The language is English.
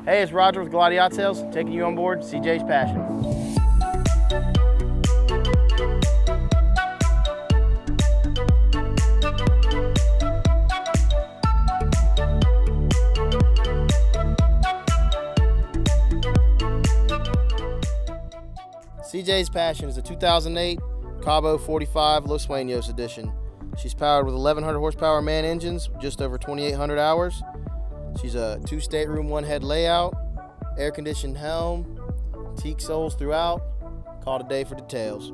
Hey, it's Roger with Cabo Yacht Sales, taking you on board CJ's Passion. CJ's Passion is a 2008 Cabo 45 Los Suenos edition. She's powered with 1,100 horsepower MAN engines, just over 2,800 hours. She's a 2-stateroom, 1-head layout, air-conditioned helm, teak soles throughout. Call today for details.